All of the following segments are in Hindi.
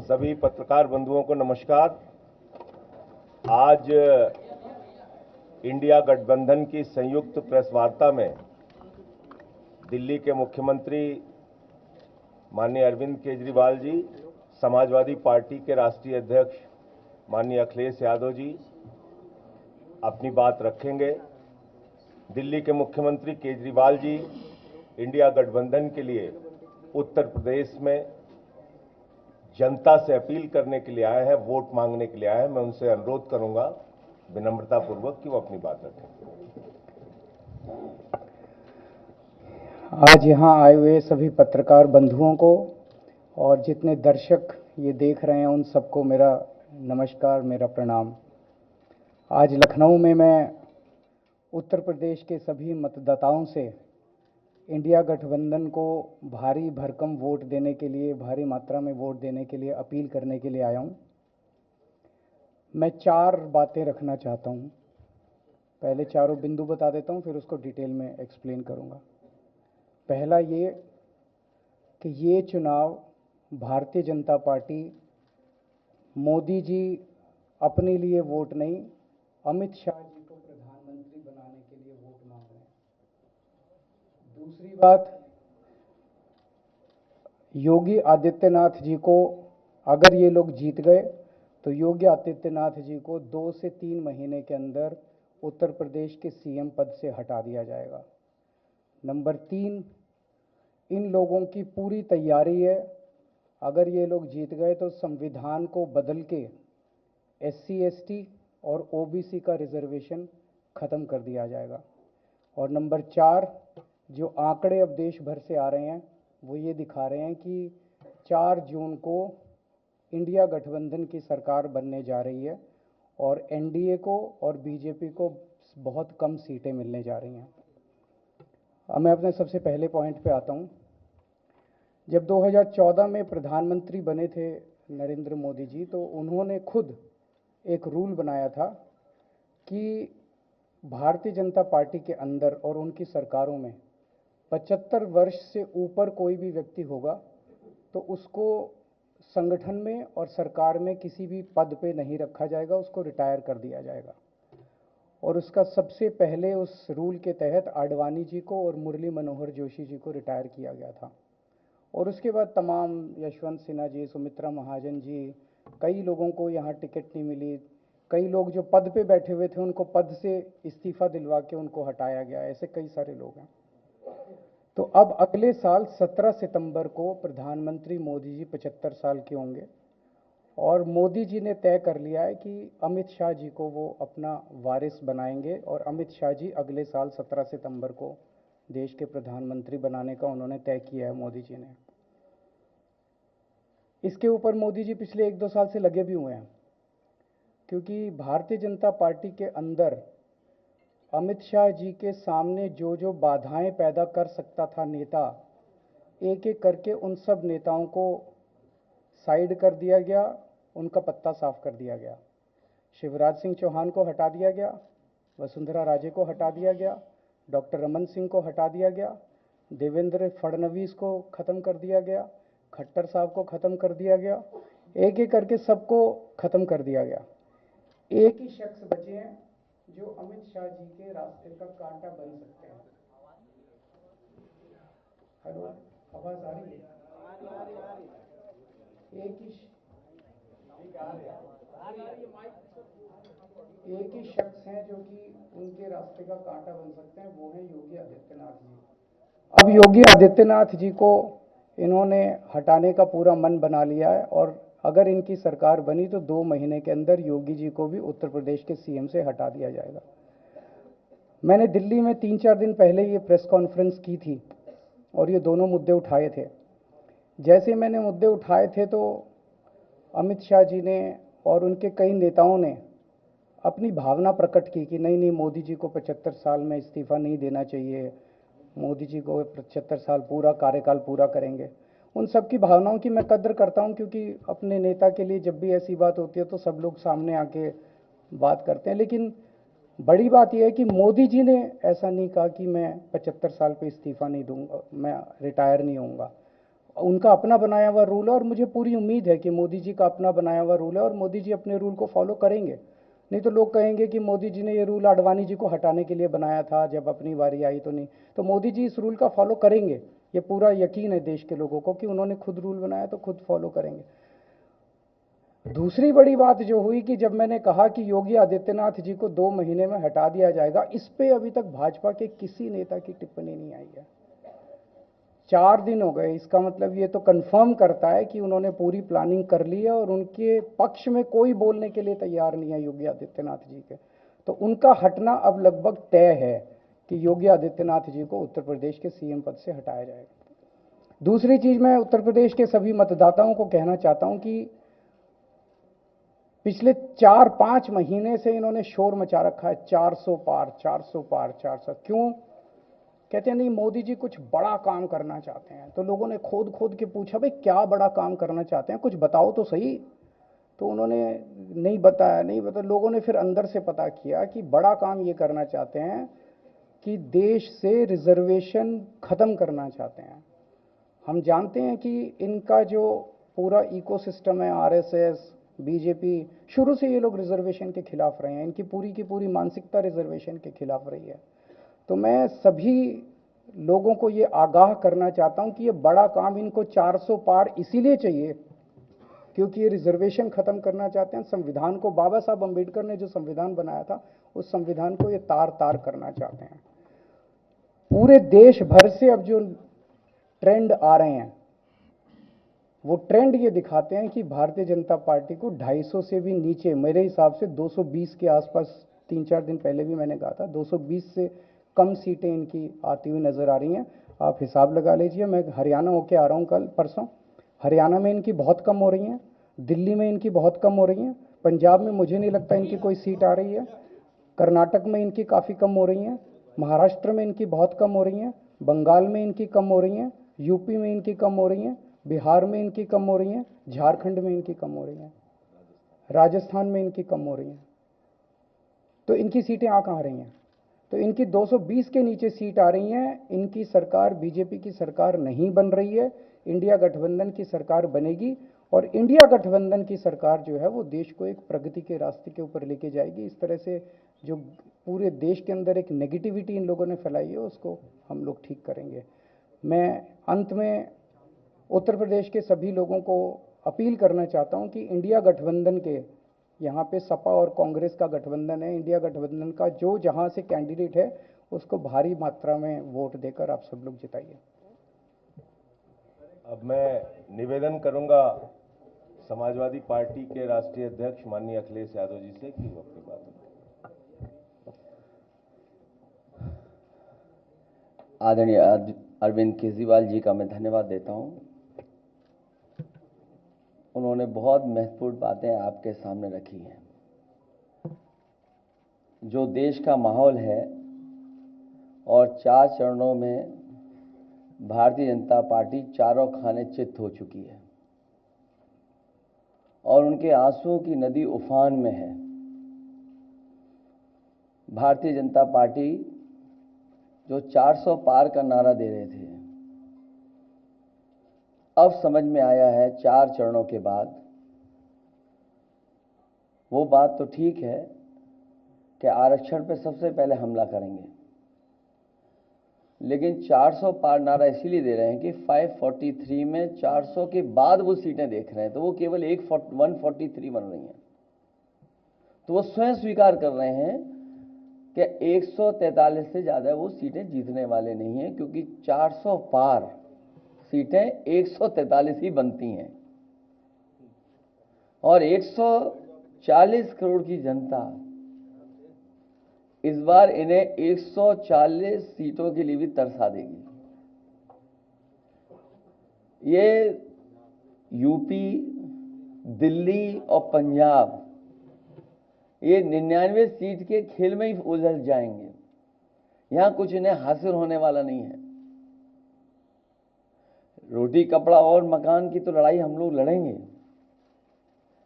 सभी पत्रकार बंधुओं को नमस्कार। आज इंडिया गठबंधन की संयुक्त प्रेस वार्ता में दिल्ली के मुख्यमंत्री माननीय अरविंद केजरीवाल जी, समाजवादी पार्टी के राष्ट्रीय अध्यक्ष माननीय अखिलेश यादव जी अपनी बात रखेंगे। दिल्ली के मुख्यमंत्री केजरीवाल जी इंडिया गठबंधन के लिए उत्तर प्रदेश में जनता से अपील करने के लिए आए हैं, वोट मांगने के लिए आए हैं। मैं उनसे अनुरोध करूंगा विनम्रतापूर्वक कि वो अपनी बात रखें। आज यहाँ आए हुए सभी पत्रकार बंधुओं को और जितने दर्शक ये देख रहे हैं उन सबको मेरा नमस्कार, मेरा प्रणाम। आज लखनऊ में मैं उत्तर प्रदेश के सभी मतदाताओं से इंडिया गठबंधन को भारी भरकम वोट देने के लिए, भारी मात्रा में वोट देने के लिए अपील करने के लिए आया हूँ। मैं 4 बातें रखना चाहता हूँ। पहले चारों बिंदु बता देता हूँ, फिर उसको डिटेल में एक्सप्लेन करूँगा। पहला ये कि ये चुनाव भारतीय जनता पार्टी मोदी जी अपने लिए वोट नहीं, अमित शाह जी को प्रधानमंत्री बनाने के लिए वोट मांग रहे हैं। दूसरी बात, योगी आदित्यनाथ जी को अगर ये लोग जीत गए तो योगी आदित्यनाथ जी को 2 से 3 महीने के अंदर उत्तर प्रदेश के सीएम पद से हटा दिया जाएगा। नंबर 3, इन लोगों की पूरी तैयारी है, अगर ये लोग जीत गए तो संविधान को बदल के SC ST और OBC का रिजर्वेशन खत्म कर दिया जाएगा। और नंबर 4, जो आंकड़े अब देश भर से आ रहे हैं वो ये दिखा रहे हैं कि 4 जून को इंडिया गठबंधन की सरकार बनने जा रही है और NDA को और BJP को बहुत कम सीटें मिलने जा रही हैं। अब मैं अपने सबसे पहले पॉइंट पे आता हूँ। जब 2014 में प्रधानमंत्री बने थे नरेंद्र मोदी जी, तो उन्होंने खुद एक रूल बनाया था कि भारतीय जनता पार्टी के अंदर और उनकी सरकारों में 75 वर्ष से ऊपर कोई भी व्यक्ति होगा तो उसको संगठन में और सरकार में किसी भी पद पे नहीं रखा जाएगा, उसको रिटायर कर दिया जाएगा। और उसका सबसे पहले उस रूल के तहत आडवाणी जी को और मुरली मनोहर जोशी जी को रिटायर किया गया था। और उसके बाद तमाम यशवंत सिन्हा जी, सुमित्रा महाजन जी, कई लोगों को यहाँ टिकट नहीं मिली। कई लोग जो पद पे बैठे हुए थे उनको पद से इस्तीफा दिलवा के उनको हटाया गया। ऐसे कई सारे लोग हैं। तो अब अगले साल 17 सितंबर को प्रधानमंत्री मोदी जी 75 साल के होंगे और मोदी जी ने तय कर लिया है कि अमित शाह जी को वो अपना वारिस बनाएंगे और अमित शाह जी अगले साल 17 सितंबर को देश के प्रधानमंत्री बनाने का उन्होंने तय किया है मोदी जी ने। इसके ऊपर मोदी जी पिछले 1-2 साल से लगे भी हुए हैं, क्योंकि भारतीय जनता पार्टी के अंदर अमित शाह जी के सामने जो जो बाधाएं पैदा कर सकता था नेता, एक एक करके उन सब नेताओं को साइड कर दिया गया, उनका पत्ता साफ कर दिया गया। शिवराज सिंह चौहान को हटा दिया गया, वसुंधरा राजे को हटा दिया गया, डॉक्टर रमन सिंह को हटा दिया गया, देवेंद्र फडणवीस को खत्म कर दिया गया, खट्टर साहब को खत्म कर दिया गया। एक एक करके सबको खत्म कर दिया गया। एक ही शख्स बचे हैं जो अमित शाह जी के रास्ते का कांटा बन सकते हैं। हेलो, आवाज आ रही है? एक ही शख्स हैं जो कि उनके रास्ते का कांटा बन सकते हैं, वो हैं योगी आदित्यनाथ जी। अब योगी आदित्यनाथ जी को इन्होंने हटाने का पूरा मन बना लिया है और अगर इनकी सरकार बनी तो 2 महीने के अंदर योगी जी को भी उत्तर प्रदेश के सीएम से हटा दिया जाएगा। मैंने दिल्ली में 3-4 दिन पहले ये प्रेस कॉन्फ्रेंस की थी और ये दोनों मुद्दे उठाए थे। जैसे मैंने मुद्दे उठाए थे तो अमित शाह जी ने और उनके कई नेताओं ने अपनी भावना प्रकट की कि नहीं नहीं, मोदी जी को 75 साल में इस्तीफा नहीं देना चाहिए, मोदी जी को 75 साल पूरा कार्यकाल पूरा करेंगे। उन सब की भावनाओं की मैं कद्र करता हूं, क्योंकि अपने नेता के लिए जब भी ऐसी बात होती है तो सब लोग सामने आके बात करते हैं। लेकिन बड़ी बात यह है कि मोदी जी ने ऐसा नहीं कहा कि मैं 75 साल पे इस्तीफा नहीं दूंगा, मैं रिटायर नहीं होऊंगा। उनका अपना बनाया हुआ रूल है और मुझे पूरी उम्मीद है कि मोदी जी का अपना बनाया हुआ रूल है और मोदी जी अपने रूल को फॉलो करेंगे। नहीं तो लोग कहेंगे कि मोदी जी ने ये रूल आडवाणी जी को हटाने के लिए बनाया था, जब अपनी बारी आई तो नहीं। तो मोदी जी इस रूल का फॉलो करेंगे, ये पूरा यकीन है देश के लोगों को कि उन्होंने खुद रूल बनाया तो खुद फॉलो करेंगे। दूसरी बड़ी बात जो हुई कि जब मैंने कहा कि योगी आदित्यनाथ जी को 2 महीने में हटा दिया जाएगा, इस पे अभी तक भाजपा के किसी नेता की टिप्पणी नहीं आई है। 4 दिन हो गए, इसका मतलब ये तो कंफर्म करता है कि उन्होंने पूरी प्लानिंग कर ली है और उनके पक्ष में कोई बोलने के लिए तैयार नहीं है योगी आदित्यनाथ जी के। तो उनका हटना अब लगभग तय है कि योगी आदित्यनाथ जी को उत्तर प्रदेश के सीएम पद से हटाया जाएगा। दूसरी चीज, मैं उत्तर प्रदेश के सभी मतदाताओं को कहना चाहता हूं कि पिछले 4-5 महीने से इन्होंने शोर मचा रखा है, 400 पार 400 पार 400। क्यों? कहते हैं नहीं मोदी जी कुछ बड़ा काम करना चाहते हैं। तो लोगों ने खोद खोद के पूछा, भाई क्या बड़ा काम करना चाहते हैं, कुछ बताओ तो सही। तो उन्होंने नहीं बताया, नहीं बताया। लोगों ने फिर अंदर से पता किया कि बड़ा काम ये करना चाहते हैं कि देश से रिजर्वेशन खत्म करना चाहते हैं। हम जानते हैं कि इनका जो पूरा इकोसिस्टम है, आरएसएस, बीजेपी, शुरू से ये लोग रिजर्वेशन के खिलाफ रहे हैं। इनकी पूरी की पूरी मानसिकता रिजर्वेशन के खिलाफ रही है। तो मैं सभी लोगों को ये आगाह करना चाहता हूं कि ये बड़ा काम इनको 400 पार इसीलिए चाहिए क्योंकि ये रिजर्वेशन खत्म करना चाहते हैं। संविधान को, बाबा साहब अंबेडकर ने जो संविधान बनाया था, उस संविधान को ये तार तार करना चाहते हैं। पूरे देश भर से अब जो ट्रेंड आ रहे हैं, वो ट्रेंड ये दिखाते हैं कि भारतीय जनता पार्टी को 250 से भी नीचे, मेरे हिसाब से 220 के आसपास, 3-4 दिन पहले भी मैंने कहा था, 220 से कम सीटें इनकी आती हुई नजर आ रही हैं। आप हिसाब लगा लीजिए। मैं हरियाणा होके आ रहा हूं कल परसों, हरियाणा में इनकी बहुत कम हो रही हैं, दिल्ली में इनकी बहुत कम हो रही हैं, पंजाब में मुझे नहीं लगता इनकी कोई सीट आ रही है, कर्नाटक में इनकी काफ़ी कम हो रही हैं, महाराष्ट्र में इनकी बहुत कम हो रही हैं, बंगाल में इनकी कम हो रही हैं, यूपी में इनकी कम हो रही हैं, बिहार में इनकी कम हो रही हैं, झारखंड में इनकी कम हो रही हैं, राजस्थान में इनकी कम हो रही हैं। तो इनकी सीटें आ कहाँ रही हैं? तो इनकी 220 के नीचे सीट आ रही हैं। इनकी सरकार बीजेपी की सरकार नहीं बन रही है, इंडिया गठबंधन की सरकार बनेगी और इंडिया गठबंधन की सरकार जो है वो देश को एक प्रगति के रास्ते के ऊपर लेके जाएगी। इस तरह से जो पूरे देश के अंदर एक नेगेटिविटी इन लोगों ने फैलाई है, उसको हम लोग ठीक करेंगे। मैं अंत में उत्तर प्रदेश के सभी लोगों को अपील करना चाहता हूं कि इंडिया गठबंधन के, यहाँ पे सपा और कांग्रेस का गठबंधन है, इंडिया गठबंधन का जो जहाँ से कैंडिडेट है उसको भारी मात्रा में वोट देकर आप सब लोग जिताइए। अब मैं निवेदन करूंगा समाजवादी पार्टी के राष्ट्रीय अध्यक्ष माननीय अखिलेश यादव जी से कि वो अपनी बात करें। आदरणीय अरविंद केजरीवाल जी का मैं धन्यवाद देता हूं। उन्होंने बहुत महत्वपूर्ण बातें आपके सामने रखी हैं। जो देश का माहौल है और 4 चरणों में भारतीय जनता पार्टी चारों खाने चित्त हो चुकी है और उनके आंसुओं की नदी उफान में है। भारतीय जनता पार्टी जो 400 पार का नारा दे रहे थे, अब समझ में आया है 4 चरणों के बाद, वो बात तो ठीक है कि आरक्षण पे सबसे पहले हमला करेंगे, लेकिन 400 पार नारा इसीलिए दे रहे हैं कि 543 में 400 के बाद वो सीटें देख रहे हैं, तो वो केवल 143 बन रही हैं। तो वो स्वयं स्वीकार कर रहे हैं कि 143 से ज़्यादा वो सीटें जीतने वाले नहीं हैं, क्योंकि 400 पार सीटें 143 ही बनती हैं और 140 करोड़ की जनता इस बार इन्हें 140 सीटों के लिए भी तरसा देगी। ये यूपी, दिल्ली और पंजाब, ये 99 सीट के खेल में ही उलझ जाएंगे। यहां कुछ इन्हें हासिल होने वाला नहीं है। रोटी कपड़ा और मकान की तो लड़ाई हम लोग लड़ेंगे,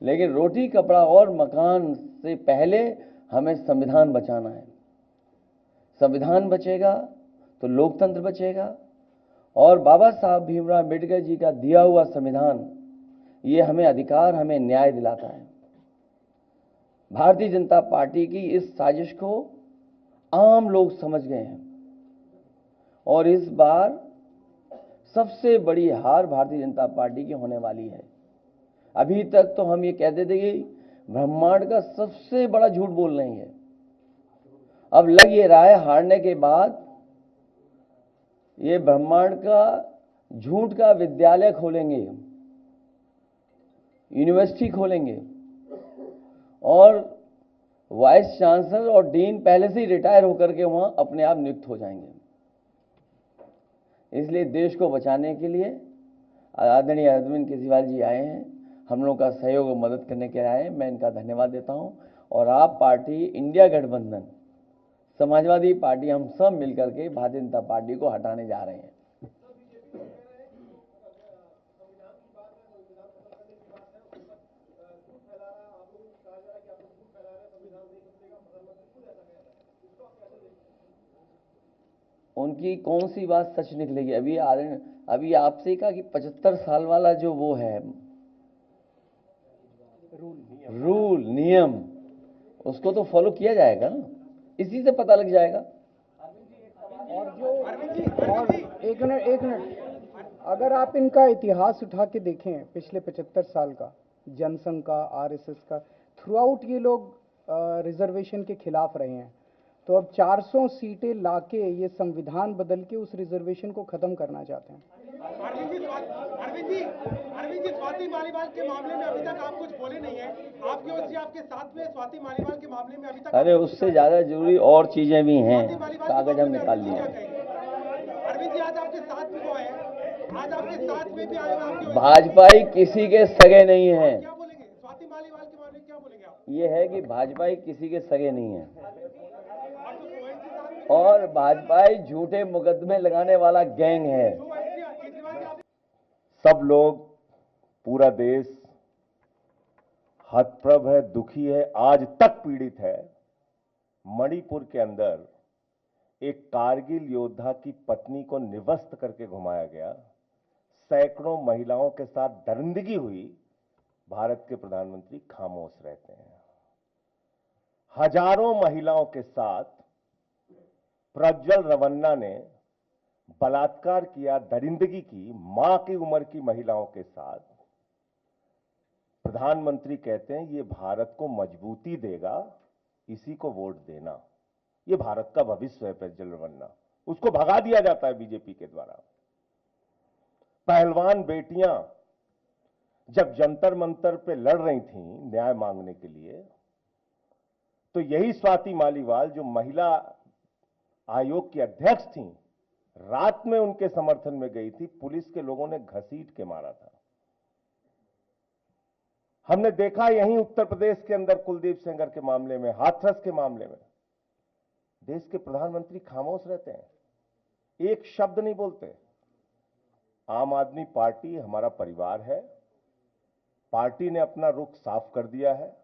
लेकिन रोटी कपड़ा और मकान से पहले हमें संविधान बचाना है। संविधान बचेगा तो लोकतंत्र बचेगा और बाबा साहब भीमराव अम्बेडकर जी का दिया हुआ संविधान, ये हमें अधिकार, हमें न्याय दिलाता है। भारतीय जनता पार्टी की इस साजिश को आम लोग समझ गए हैं और इस बार सबसे बड़ी हार भारतीय जनता पार्टी की होने वाली है। अभी तक तो हम ये कहते थे कि ब्रह्मांड का सबसे बड़ा झूठ बोल रही है, अब लग ये रहा है हारने के बाद ये ब्रह्मांड का झूठ का विद्यालय खोलेंगे, यूनिवर्सिटी खोलेंगे और वाइस चांसलर और डीन पहले से ही रिटायर होकर के वहां अपने आप नियुक्त हो जाएंगे। इसलिए देश को बचाने के लिए आदरणीय अरविंद केजरीवाल जी आए हैं, हम लोगों का सहयोग और मदद करने के लिए आए हैं। मैं इनका धन्यवाद देता हूं। और आप पार्टी, इंडिया गठबंधन, समाजवादी पार्टी, हम सब मिलकर के भारतीय जनता पार्टी को हटाने जा रहे हैं। उनकी कौन सी बात सच निकलेगी? अभी आपसे कहा कि 75 साल वाला जो वो है रूल नियम, उसको तो फॉलो किया जाएगा ना, इसी से पता लग जाएगा। और एक मिनट, अगर आप इनका इतिहास उठा के देखें पिछले 75 साल का, जनसंघ का, आरएसएस का, थ्रू आउट ये लोग रिजर्वेशन के खिलाफ रहे हैं। तो अब 400 सीटें लाके ये संविधान बदल के उस रिजर्वेशन को खत्म करना चाहते हैं। अरविंद जी, स्वाति मालीवाल के मामले में अभी तक आप कुछ बोले नहीं है। आपके और जी आपके साथ में स्वाति मालीवाल के मामले में अभी तक, अरे उससे ज्यादा जरूरी और चीजें भी हैं, कागज हम निकाल लिए। अरविंद जी, आज आपके साथ में वो है, आज आपके साथ में भी आए हुए भाजपाई किसी के सगे नहीं है। क्या बोलेंगे स्वाति मालीवाल के मामले में, क्या बोलेंगे आप? ये है कि भाजपाई किसी के सगे नहीं है और भाजपाई झूठे मुकदमे लगाने वाला गैंग है। सब लोग, पूरा देश हतप्रभ है, दुखी है, आज तक पीड़ित है। मणिपुर के अंदर एक कारगिल योद्धा की पत्नी को निवस्त करके घुमाया गया, सैकड़ों महिलाओं के साथ दरिंदगी हुई, भारत के प्रधानमंत्री खामोश रहते हैं। हजारों महिलाओं के साथ प्रज्वल रवन्ना ने बलात्कार किया, दरिंदगी की, मां की उम्र की महिलाओं के साथ। प्रधानमंत्री कहते हैं ये भारत को मजबूती देगा, इसी को वोट देना। ये भारत का भविष्य है प्रज्वल रवन्ना, उसको भगा दिया जाता है बीजेपी के द्वारा। पहलवान बेटियां जब जंतर मंतर पे लड़ रही थीं न्याय मांगने के लिए, तो यही स्वाति मालीवाल जो महिला आयोग की अध्यक्ष थीं, रात में उनके समर्थन में गई थी, पुलिस के लोगों ने घसीट के मारा था। हमने देखा यहीं उत्तर प्रदेश के अंदर कुलदीप सेंगर के मामले में, हाथरस के मामले में, देश के प्रधानमंत्री खामोश रहते हैं, एक शब्द नहीं बोलते। आम आदमी पार्टी हमारा परिवार है, पार्टी ने अपना रुख साफ कर दिया है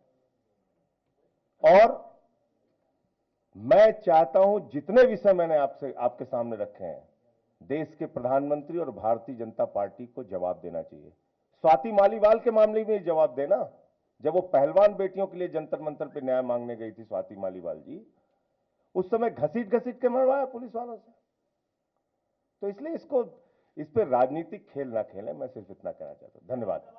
और मैं चाहता हूं जितने विषय मैंने आपके सामने रखे हैं, देश के प्रधानमंत्री और भारतीय जनता पार्टी को जवाब देना चाहिए। स्वाति मालीवाल के मामले में जवाब देना, जब वो पहलवान बेटियों के लिए जंतर मंतर पे न्याय मांगने गई थी स्वाति मालीवाल जी, उस समय घसीट के मरवाया पुलिस वालों से। तो इसलिए इस पे राजनीतिक खेल ना खेलें, मैं सिर्फ इतना कहना चाहता हूं। धन्यवाद।